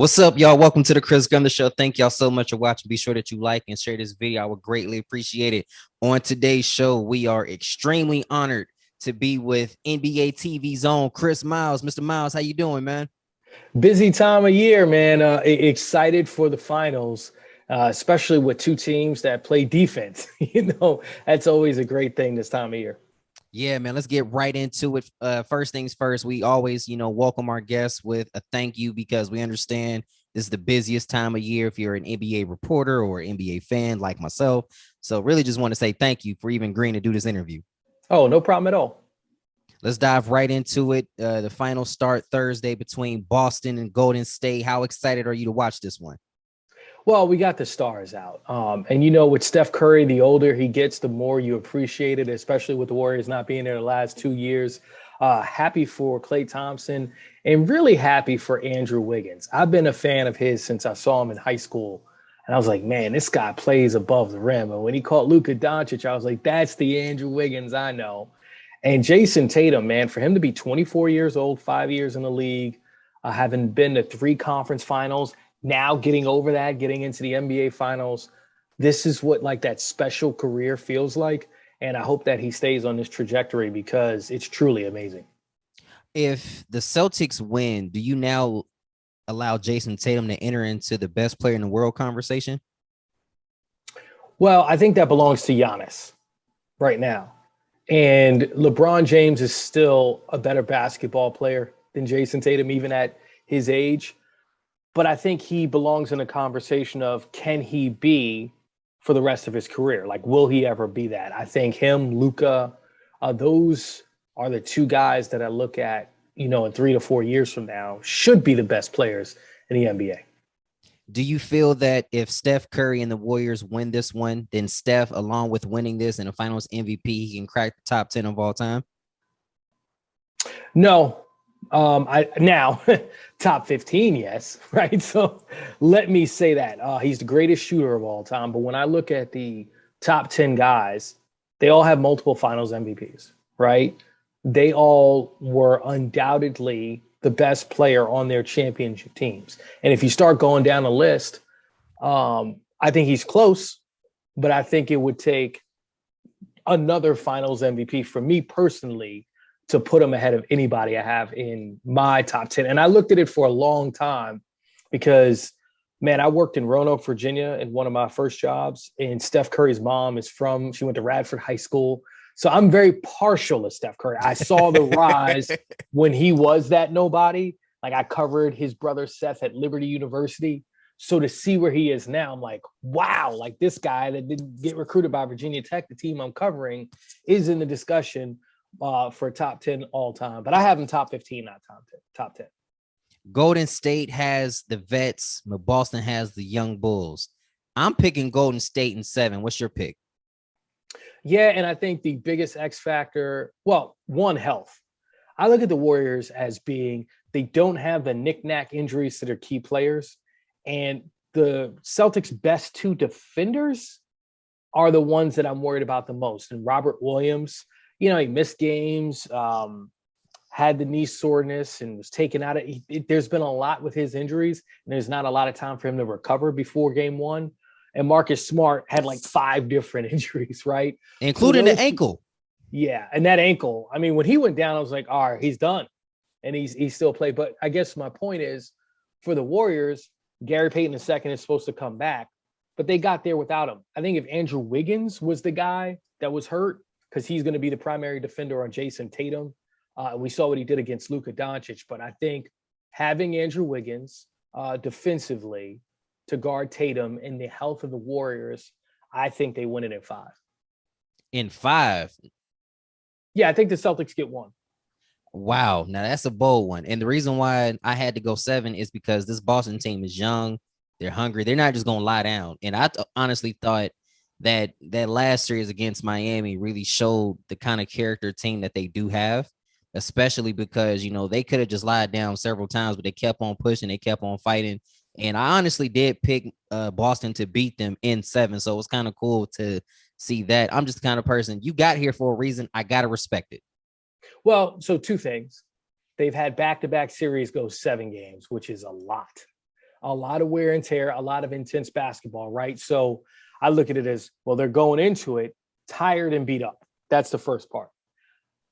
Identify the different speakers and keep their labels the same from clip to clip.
Speaker 1: What's up, y'all? Welcome to the Chris Gunther Show. Thank y'all so much for watching. Be sure that you like and share this video. I would greatly appreciate it. On today's show, we are extremely honored to be with NBA TV's own Chris Miles. Mr. Miles, how you doing, man?
Speaker 2: Busy time of year, man. Excited for the finals, especially with two teams that play defense. That's always a great thing this time of year.
Speaker 1: Yeah, man, let's get right into it. First things first, we always, welcome our guests with a thank you because we understand this is the busiest time of year if you're an NBA reporter or NBA fan like myself. So really just want to say thank you for even agreeing to do this interview.
Speaker 2: Oh, no problem at all.
Speaker 1: Let's dive right into it. The final start Thursday between Boston and Golden State. How excited are you to watch this one?
Speaker 2: Well, we got the stars out. And with Steph Curry, the older he gets, the more you appreciate it, especially with the Warriors not being there the last 2 years. Happy for Klay Thompson and really happy for Andrew Wiggins. I've been a fan of his since I saw him in high school. And I was like, man, this guy plays above the rim. And when he caught Luka Doncic, I was like, that's the Andrew Wiggins I know. And Jason Tatum, man, for him to be 24 years old, 5 years in the league, having been to 3 conference finals, now getting over that, getting into the NBA finals, this is what like that special career feels like. And I hope that he stays on this trajectory because it's truly amazing.
Speaker 1: If the Celtics win, do you now allow Jason Tatum to enter into the best player in the world conversation?
Speaker 2: Well, I think that belongs to Giannis right now. And LeBron James is still a better basketball player than Jason Tatum, even at his age. But I think he belongs in a conversation of can he be for the rest of his career? Like, will he ever be that? I think him, Luka, those are the two guys that I look at, in 3 to 4 years from now, should be the best players in the NBA.
Speaker 1: Do you feel that if Steph Curry and the Warriors win this one, then Steph, along with winning this and the finals MVP, he can crack the top 10 of all time?
Speaker 2: No, I now top 15, yes, right. So let me say that he's the greatest shooter of all time. But when I look at the top 10 guys, they all have multiple Finals MVPs, right? They all were undoubtedly the best player on their championship teams. And if you start going down the list, I think he's close, but I think it would take another Finals MVP for me personally to put him ahead of anybody I have in my top 10. And I looked at it for a long time because, man, I worked in Roanoke, Virginia in one of my first jobs. And Steph Curry's mom she went to Radford High School. So I'm very partial to Steph Curry. I saw the rise when he was that nobody. Like I covered his brother Seth at Liberty University. So to see where he is now, I'm like, wow, like this guy that didn't get recruited by Virginia Tech, the team I'm covering, is in the discussion for top 10 all time. But I have him top 15, not top 10.
Speaker 1: Golden State has the vets, but Boston has the young Bulls. I'm picking Golden State in 7. What's your pick?
Speaker 2: Yeah, and I think the biggest X factor, well, one, health. I look at the Warriors as being, they don't have the knick-knack injuries to their key players. And the Celtics' best 2 defenders are the ones that I'm worried about the most. And Robert Williams, he missed games, had the knee soreness and was taken out. There's been a lot with his injuries, and there's not a lot of time for him to recover before game 1. And Marcus Smart had like 5 different injuries, right?
Speaker 1: Including the ankle.
Speaker 2: Yeah, and that ankle, I mean, when he went down, I was like, all right, he's done. And he's still played. But I guess my point is, for the Warriors, Gary Payton II is supposed to come back, but they got there without him. I think if Andrew Wiggins was the guy that was hurt, because he's going to be the primary defender on Jason Tatum. We saw what he did against Luka Doncic, but I think having Andrew Wiggins defensively to guard Tatum and the health of the Warriors, I think they win it in 5.
Speaker 1: In 5?
Speaker 2: Yeah, I think the Celtics get 1.
Speaker 1: Wow. Now that's a bold one. And the reason why I had to go 7 is because this Boston team is young. They're hungry. They're not just going to lie down. And I honestly thought that last series against Miami really showed the kind of character team that they do have, especially because, they could have just lied down several times, but they kept on pushing. They kept on fighting. And I honestly did pick Boston to beat them in 7. So it was kind of cool to see that. I'm just the kind of person, you got here for a reason. I got to respect it.
Speaker 2: Well, so 2 things. They've had back-to-back series go 7 games, which is a lot. a lot of wear and tear, a lot of intense basketball, right? So I look at it as, well, they're going into it tired and beat up. That's the first part.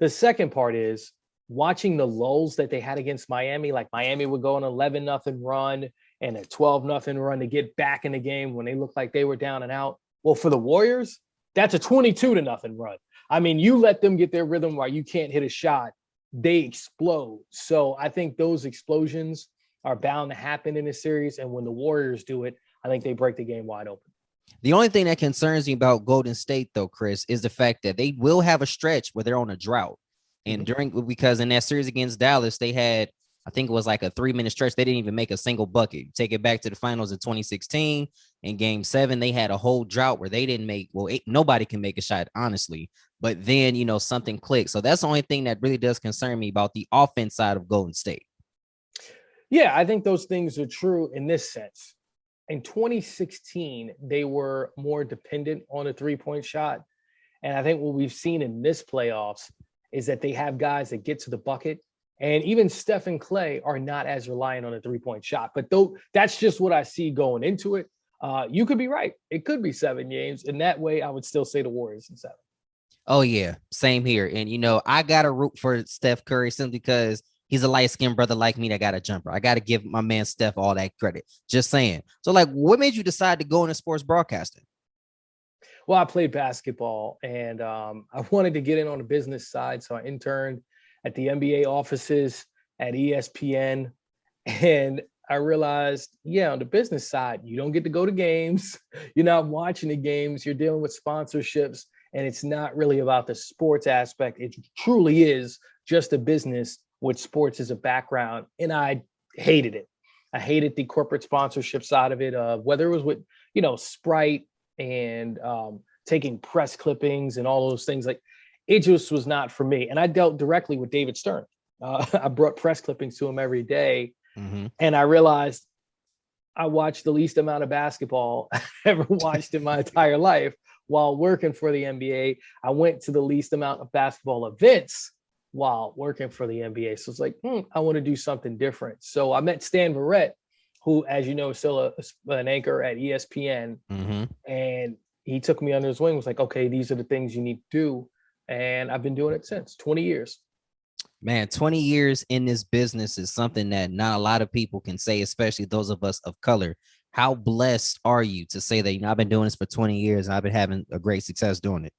Speaker 2: The second part is watching the lulls that they had against Miami. Like Miami would go on 11-0 run and a 12-0 run to get back in the game when they looked like they were down and out. Well, for the Warriors, that's a 22-0 run. I mean, you let them get their rhythm while you can't hit a shot, they explode. So I think those explosions are bound to happen in this series. And when the Warriors do it, I think they break the game wide open.
Speaker 1: The only thing that concerns me about Golden State, though, Chris, is the fact that they will have a stretch where they're on a drought. And because in that series against Dallas, they had, I think it was like a 3-minute stretch. They didn't even make a single bucket. Take it back to the finals in 2016. In game 7, they had a whole drought where they didn't make, nobody can make a shot, honestly. But then, something clicked. So that's the only thing that really does concern me about the offense side of Golden State.
Speaker 2: Yeah, I think those things are true in this sense. In 2016, they were more dependent on a three-point shot. And I think what we've seen in this playoffs is that they have guys that get to the bucket. And even Steph and Clay are not as reliant on a three-point shot. But though that's just what I see going into it. You could be right. It could be 7 games. In that way, I would still say the Warriors in 7.
Speaker 1: Oh, yeah. Same here. And, I got to root for Steph Curry simply because he's a light-skinned brother like me that got a jumper. I got to give my man Steph all that credit. Just saying. So, what made you decide to go into sports broadcasting?
Speaker 2: Well, I played basketball, and I wanted to get in on the business side. So I interned at the NBA offices at ESPN. And I realized, on the business side, you don't get to go to games. You're not watching the games. You're dealing with sponsorships. And it's not really about the sports aspect. It truly is just a business with sports as a background. And I hated it. I hated the corporate sponsorship side of it, whether it was with, Sprite and taking press clippings and all those things. Like, it just was not for me. And I dealt directly with David Stern. I brought press clippings to him every day. Mm-hmm. And I realized I watched the least amount of basketball I ever watched in my entire life. While working for the NBA, I went to the least amount of basketball events while working for the NBA. So it's like, I want to do something different. So I met Stan Verrett, who, as you know, is still an anchor at ESPN. Mm-hmm. And he took me under his wing, was like, okay, these are the things you need to do. And I've been doing it since 20 years.
Speaker 1: Man, 20 years in this business is something that not a lot of people can say, especially those of us of color. How blessed are you to say that, I've been doing this for 20 years and I've been having a great success doing it?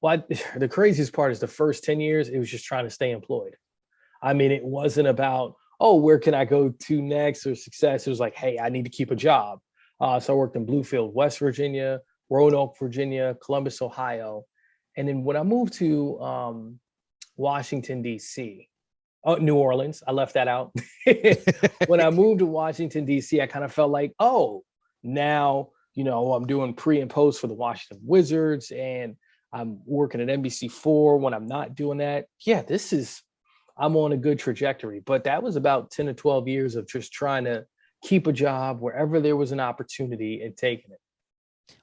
Speaker 2: Well, the craziest part is the first 10 years, it was just trying to stay employed. I mean, it wasn't about, where can I go to next or success? It was like, hey, I need to keep a job. So I worked in Bluefield, West Virginia, Roanoke, Virginia, Columbus, Ohio. And then when I moved to Washington, D.C., New Orleans, I left that out. When I moved to Washington, D.C., I kind of felt like, now, I'm doing pre and post for the Washington Wizards and I'm working at NBC4 when I'm not doing that. Yeah, I'm on a good trajectory. But that was about 10 to 12 years of just trying to keep a job wherever there was an opportunity and taking it.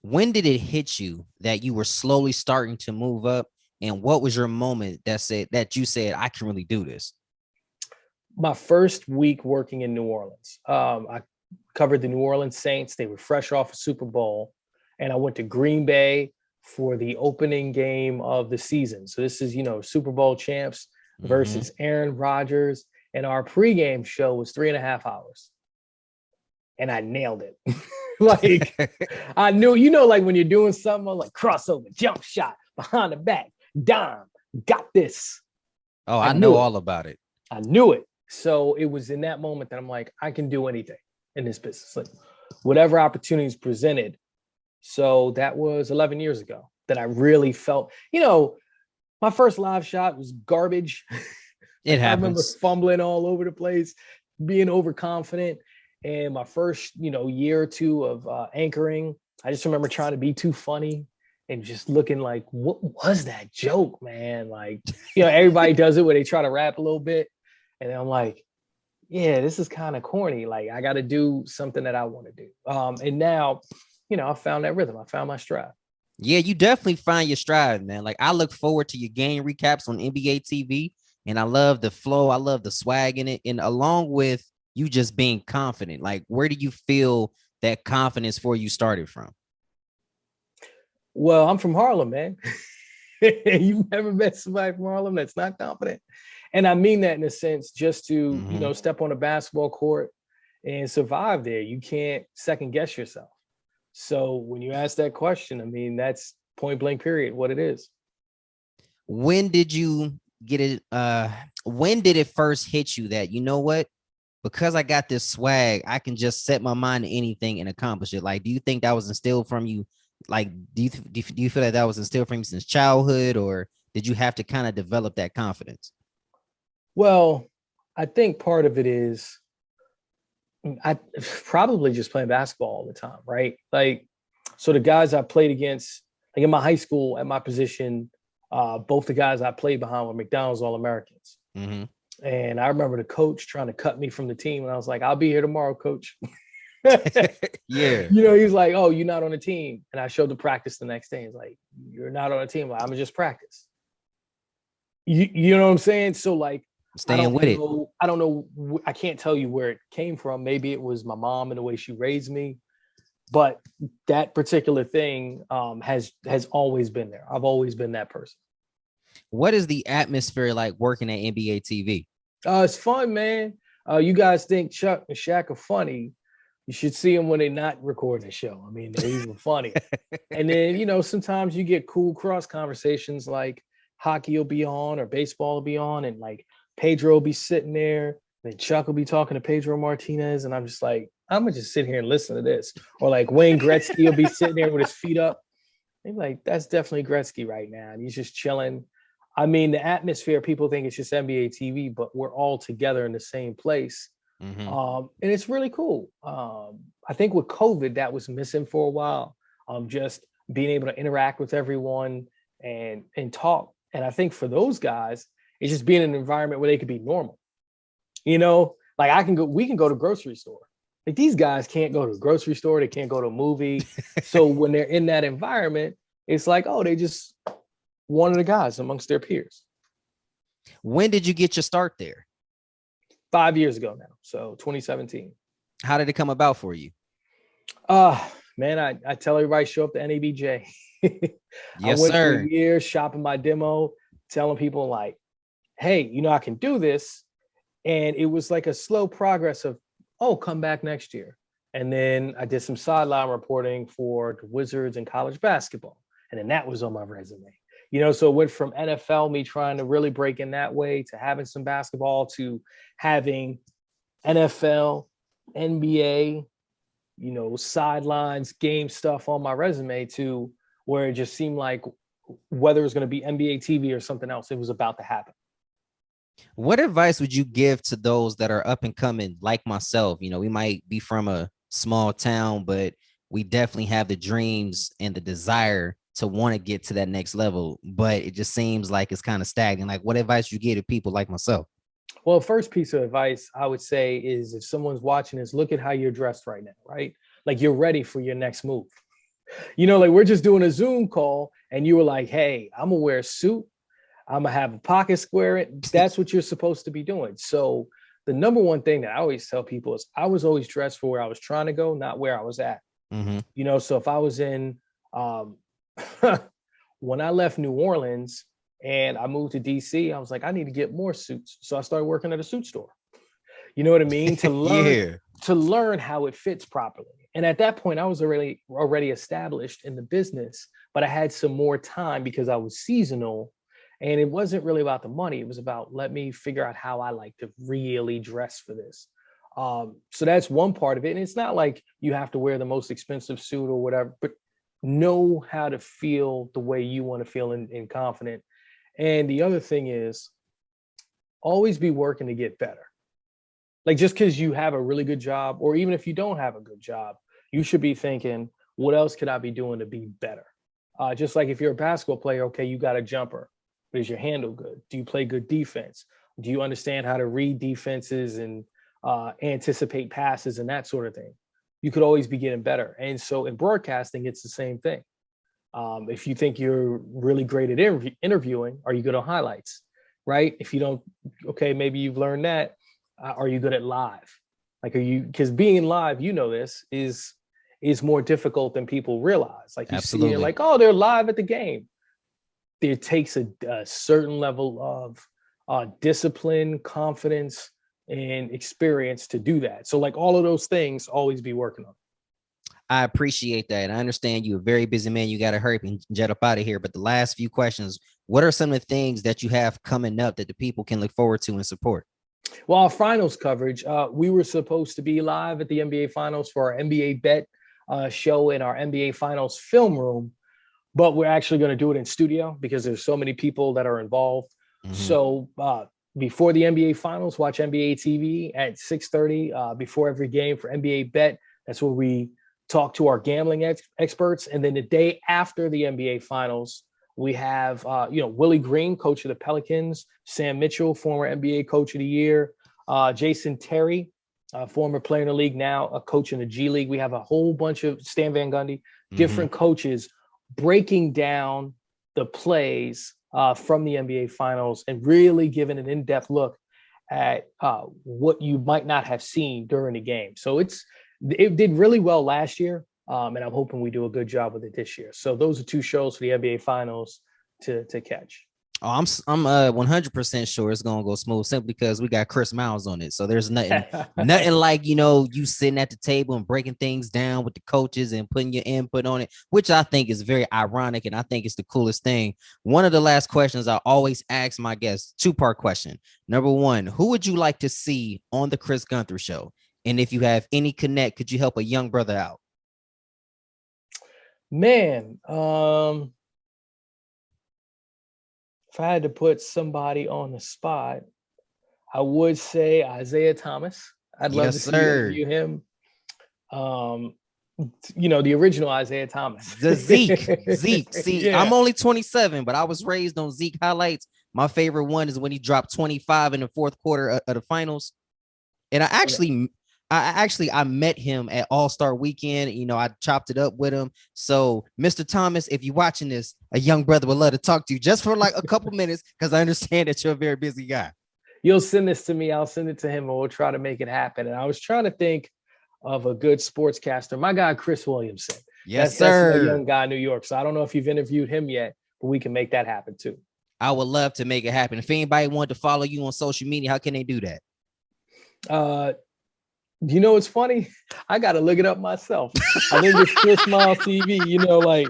Speaker 1: When did it hit you that you were slowly starting to move up? And what was your moment that you said, I can really do this?
Speaker 2: My first week working in New Orleans. I covered the New Orleans Saints. They were fresh off a Super Bowl. And I went to Green Bay for the opening game of the season. So this is, Super Bowl champs versus Aaron Rodgers. And our pregame show was 3.5 hours. And I nailed it. I knew, like when you're doing something like crossover, jump shot, behind the back, dime, got this.
Speaker 1: Oh, I know all about it.
Speaker 2: I knew it. So it was in that moment that I'm like, I can do anything in this business, like whatever opportunities presented. So that was 11 years ago that I really felt, my first live shot was garbage.
Speaker 1: It happens.
Speaker 2: I remember fumbling all over the place, being overconfident. And my first, year or two of anchoring, I just remember trying to be too funny and just looking like, what was that joke, man? Like, everybody does it where they try to rap a little bit. And I'm like, yeah, this is kind of corny. Like, I got to do something that I want to do. And now, I found that rhythm. I found my stride.
Speaker 1: Yeah, you definitely find your stride, man. Like, I look forward to your game recaps on NBA TV, and I love the flow. I love the swag in it. And along with you just being confident? Like, where do you feel that confidence for you started from?
Speaker 2: Well, I'm from Harlem, man. You've never met somebody from Harlem that's not confident. And I mean that in a sense, just to,
Speaker 1: Mm-hmm.
Speaker 2: step on a basketball court and survive there. You can't second guess yourself. So when you ask that question, I mean, that's point blank period, what it is.
Speaker 1: When did you get it? When did it first hit you that, you know what? Because I got this swag, I can just set my mind to anything and accomplish it. Like, do you think that was instilled from you? Like, do you feel that was instilled from you since childhood, or did you have to kind of develop that confidence?
Speaker 2: Well, I think part of it is I probably just playing basketball all the time, right? Like, so the guys I played against, like in my high school at my position, both the guys I played behind were McDonald's All Americans.
Speaker 1: Mm-hmm.
Speaker 2: And I remember the coach trying to cut me from the team. And I was like, I'll be here tomorrow, coach.
Speaker 1: Yeah.
Speaker 2: He's like, oh, you're not on the team. And I showed the practice the next day. He's like, you're not on the team. Like, I'm just practice. You know what I'm saying? So like,
Speaker 1: Staying with it.
Speaker 2: I don't know. I can't tell you where it came from. Maybe it was my mom and the way she raised me, but that particular thing has always been there. I've always been that person.
Speaker 1: What is the atmosphere like working at NBA TV?
Speaker 2: It's fun, man. You guys think Chuck and Shaq are funny? You should see them when they're not recording the show. I mean, they're even funnier. And then, sometimes you get cool cross conversations like hockey will be on or baseball will be on, and like Pedro will be sitting there, and Chuck will be talking to Pedro Martinez, and I'm just like, I'm gonna just sit here and listen to this. Or like Wayne Gretzky will be sitting there with his feet up. They're like, that's definitely Gretzky right now. And he's just chilling. I mean, the atmosphere, people think it's just NBA TV, but we're all together in the same place.
Speaker 1: Mm-hmm.
Speaker 2: And it's really cool. I think with COVID, that was missing for a while. Just being able to interact with everyone and talk. And I think for those guys, it's just being in an environment where they could be normal. Like we can go to grocery store. Like these guys can't go to a grocery store, they can't go to a movie. So when they're in that environment, it's like, oh, they just one of the guys amongst their peers.
Speaker 1: When did you get your start there?
Speaker 2: 5 years ago now, so 2017.
Speaker 1: How did it come about for you?
Speaker 2: Man, I tell everybody show up to NABJ. I
Speaker 1: Yes,
Speaker 2: went for
Speaker 1: sir.
Speaker 2: a year shopping my demo, telling people like, hey, I can do this. And it was like a slow progress of, oh, come back next year. And then I did some sideline reporting for the Wizards and college basketball. And then that was on my resume. So it went from NFL, me trying to really break in that way, to having some basketball, to having NFL, NBA, sidelines, game stuff on my resume, to where it just seemed like whether it was going to be NBA TV or something else, it was about to happen.
Speaker 1: What advice would you give to those that are up and coming like myself? We might be from a small town, but we definitely have the dreams and the desire to want to get to that next level, but it just seems like it's kind of stagnant. Like, what advice you give to people like myself?
Speaker 2: Well, first piece of advice I would say is, if someone's watching this, look at how you're dressed right now, right? Like you're ready for your next move. Like we're just doing a Zoom call and you were like, hey, I'm gonna wear a suit. I'm gonna have a pocket square. That's what you're supposed to be doing. So the number one thing that I always tell people is I was always dressed for where I was trying to go, not where I was at.
Speaker 1: Mm-hmm.
Speaker 2: So if I was in, when I left New Orleans and I moved to DC, I was like, I need to get more suits. So I started working at a suit store. You know what I mean? To learn
Speaker 1: Yeah.
Speaker 2: to learn how it fits properly. And at that point, I was already established in the business, but I had some more time because I was seasonal. And it wasn't really about the money. It was about, let me figure out how I like to really dress for this. So that's one part of it. And it's not like you have to wear the most expensive suit or whatever, but know how to feel the way you want to feel and confident. And the other thing is, always be working to get better. Like just because you have a really good job, or even if you don't have a good job, you should be thinking, what else could I be doing to be better? Just like if you're a basketball player, okay, you got a jumper, but is your handle good? Do you play good defense? Do you understand how to read defenses and anticipate passes and that sort of thing? You could always be getting better. And so in broadcasting, it's the same thing. If you think you're really great at interviewing, are you good on highlights? Right? If you don't, okay, maybe you've learned that. Are you good at live? Like, are you, because being live, you know, this is more difficult than people realize. Like, you see it
Speaker 1: Absolutely.
Speaker 2: like, oh, they're live at the game. It takes a certain level of discipline, confidence, and experience to do that. So, like, all of those things, always be working on.
Speaker 1: I appreciate that. I understand you're a very busy man. You got to hurry and jet up out of here. But the last few questions, what are some of the things that you have coming up that the people can look forward to and support?
Speaker 2: Well, our finals coverage, we were supposed to be live at the NBA Finals for our NBA bet show in our NBA Finals film room, but we're actually going to do it in studio because there's so many people that are involved.
Speaker 1: Mm-hmm.
Speaker 2: So before the NBA Finals, watch NBA TV at 6:30 before every game for NBA Bet. That's where we talk to our gambling experts. And then the day after the NBA Finals, we have Willie Green, coach of the Pelicans, Sam Mitchell, former NBA Coach of the Year, Jason Terry, former player in the league, now a coach in the G League. We have a whole bunch of Stan Van Gundy,
Speaker 1: Mm-hmm.
Speaker 2: different coaches breaking down the plays from the NBA Finals and really giving an in-depth look at what you might not have seen during the game. So it did really well last year, and I'm hoping we do a good job with it this year. So those are two shows for the NBA Finals to catch.
Speaker 1: Oh, I'm 100% sure it's gonna go smooth simply because we got Chris Miles on it. So there's nothing like you sitting at the table and breaking things down with the coaches and putting your input on it, which I think is very ironic and I think it's the coolest thing. One of the last questions I always ask my guests, two-part question. Number one, who would you like to see on the Chris Gunther show? And if you have any connect, could you help a young brother out?
Speaker 2: Man, if I had to put somebody on the spot, I would say Isaiah Thomas. I'd love
Speaker 1: Yes,
Speaker 2: to see you
Speaker 1: sir.
Speaker 2: interview him. Um, the original Isaiah Thomas.
Speaker 1: The Zeke. See, I'm
Speaker 2: Yeah.
Speaker 1: only 27, but I was raised on Zeke highlights. My favorite one is when he dropped 25 in the fourth quarter of the finals. And I met him at All-Star Weekend. I chopped it up with him. So, Mr. Thomas, if you're watching this, a young brother would love to talk to you just for like a couple minutes because I understand that you're a very busy guy.
Speaker 2: You'll send this to me. I'll send it to him and we'll try to make it happen. And I was trying to think of a good sportscaster. My guy, Chris Williamson.
Speaker 1: Yes,
Speaker 2: That's a
Speaker 1: sir.
Speaker 2: young guy in New York. So I don't know if you've interviewed him yet, but we can make that happen too.
Speaker 1: I would love to make it happen. If anybody wanted to follow you on social media, how can they do that?
Speaker 2: Uh, it's funny. I got to look it up myself. I think it's Chris Miles TV. Like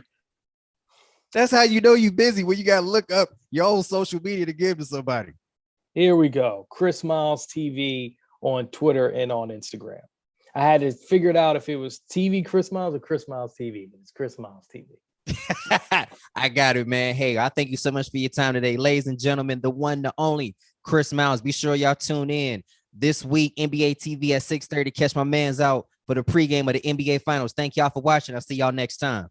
Speaker 1: that's how you know you're busy when you got to look up your own social media to give to somebody.
Speaker 2: Here we go. Chris Miles TV on Twitter and on Instagram. I had to figure it out if it was TV Chris Miles or Chris Miles TV. It's Chris Miles TV.
Speaker 1: I got it, man. Hey, I thank you so much for your time today. Ladies and gentlemen, the one, the only Chris Miles. Be sure y'all tune in this week, NBA TV at 6:30. Catch my mans out for the pregame of the NBA Finals. Thank y'all for watching. I'll see y'all next time.